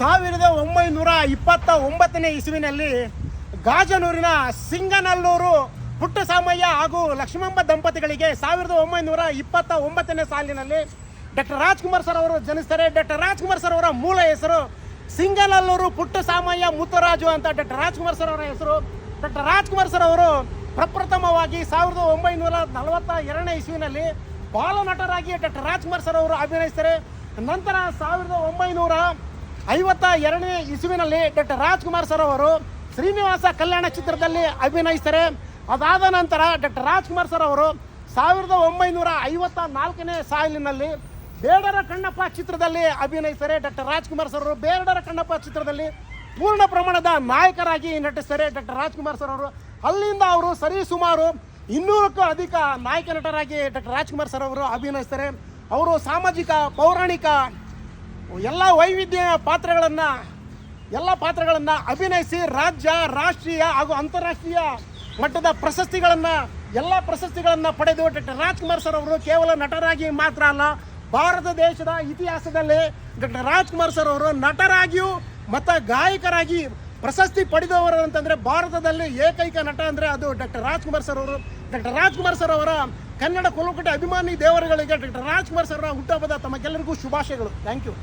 1929ನೇ ಇಸುವಿನಲ್ಲಿ ಗಾಜನೂರಿನ ಸಿಂಗನಲ್ಲೂರು ಪುಟ್ಟಸಾಮಯ್ಯ ಹಾಗೂ ಲಕ್ಷ್ಮಮ್ಮ ದಂಪತಿಗಳಿಗೆ 1929ನೇ ಸಾಲಿನಲ್ಲಿ ಡಾಕ್ಟರ್ ರಾಜ್ಕುಮಾರ್ ಸರ್ ಅವರು ಜನಿಸ್ತಾರೆ. ಡಾಕ್ಟರ್ ರಾಜ್ಕುಮಾರ್ ಸರ್ ಅವರ ಮೂಲ ಹೆಸರು ಸಿಂಗನಲ್ಲೂರು ಪುಟ್ಟಸಾಮಯ್ಯ ಮುತ್ತರಾಜು ಅಂತ ಡಾಕ್ಟರ್ ರಾಜ್ಕುಮಾರ್ ಸರ್ ಅವರ ಹೆಸರು. ಡಾಕ್ಟರ್ ರಾಜ್ಕುಮಾರ್ ಸರ್ ಅವರು ಪ್ರಪ್ರಥಮವಾಗಿ 1942ನೇ ಇಸುವಿನಲ್ಲಿ ಬಾಲನಟರಾಗಿ ಡಾಕ್ಟರ್ ರಾಜ್ಕುಮಾರ್ ಸರ್ ಅವರು ಅಭಿನಯಿಸ್ತಾರೆ. ನಂತರ 1952ನೇ ಇಸುವಿನಲ್ಲಿ ಡಾಕ್ಟರ್ ರಾಜ್ಕುಮಾರ್ ಸರ್ ಅವರು ಶ್ರೀನಿವಾಸ ಕಲ್ಯಾಣ ಚಿತ್ರದಲ್ಲಿ ಅಭಿನಯಿಸ್ತಾರೆ. ಅದಾದ ನಂತರ ಡಾಕ್ಟರ್ ರಾಜ್ಕುಮಾರ್ ಸರ್ ಅವರು 1954ನೇ ಸಾಲಿನಲ್ಲಿ ಬೇಡರ ಕಣ್ಣಪ್ಪ ಚಿತ್ರದಲ್ಲಿ ಅಭಿನಯಿಸ್ತಾರೆ. ಡಾಕ್ಟರ್ ರಾಜ್ಕುಮಾರ್ ಸರ್ ಅವರು ಬೇಡರ ಕಣ್ಣಪ್ಪ ಚಿತ್ರದಲ್ಲಿ ಪೂರ್ಣ ಪ್ರಮಾಣದ ನಾಯಕರಾಗಿ ನಟಿಸ್ತಾರೆ ಡಾಕ್ಟರ್ ರಾಜ್ಕುಮಾರ್ ಸರ್ ಅವರು. ಅಲ್ಲಿಂದ ಅವರು ಸರಿಸುಮಾರು 200ಕ್ಕೂ ಅಧಿಕ ನಾಯಕ ನಟರಾಗಿ ಡಾಕ್ಟರ್ ರಾಜ್ಕುಮಾರ್ ಸರ್ ಅವರು ಅಭಿನಯಿಸ್ತಾರೆ. ಅವರು ಸಾಮಾಜಿಕ, ಪೌರಾಣಿಕ ಎಲ್ಲ ವೈವಿಧ್ಯ ಪಾತ್ರಗಳನ್ನು ಅಭಿನಯಿಸಿ ರಾಜ್ಯ, ರಾಷ್ಟ್ರೀಯ ಹಾಗೂ ಅಂತಾರಾಷ್ಟ್ರೀಯ ಮಟ್ಟದ ಎಲ್ಲ ಪ್ರಶಸ್ತಿಗಳನ್ನು ಪಡೆದು ಡಾಕ್ಟರ್ ರಾಜ್ಕುಮಾರ್ ಸರ್ ಅವರು ಕೇವಲ ನಟರಾಗಿ ಮಾತ್ರ ಅಲ್ಲ, ಭಾರತ ದೇಶದ ಇತಿಹಾಸದಲ್ಲಿ ಡಾಕ್ಟರ್ ರಾಜ್ಕುಮಾರ್ ಸರ್ ಅವರು ನಟರಾಗಿಯೂ ಮತ್ತು ಗಾಯಕರಾಗಿ ಪ್ರಶಸ್ತಿ ಪಡೆದವರು ಅಂತಂದರೆ ಭಾರತದಲ್ಲಿ ಏಕೈಕ ನಟ ಅಂದರೆ ಅದು ಡಾಕ್ಟರ್ ರಾಜ್ಕುಮಾರ್ ಸರ್ ಅವರು. ಡಾಕ್ಟರ್ ರಾಜ್ಕುಮಾರ್ ಸರ್ ಅವರ ಕನ್ನಡ ಕುಲುಕುಟ ಅಭಿಮಾನಿ ದೇವರುಗಳಿಗೆ ಡಾಕ್ಟರ್ ರಾಜ್ಕುಮಾರ್ ಸರ್ ಅವರ ಹುಟ್ಟುಹಬ್ಬದ ತಮಗೆಲ್ಲರಿಗೂ ಶುಭಾಶಯಗಳು. Thank you.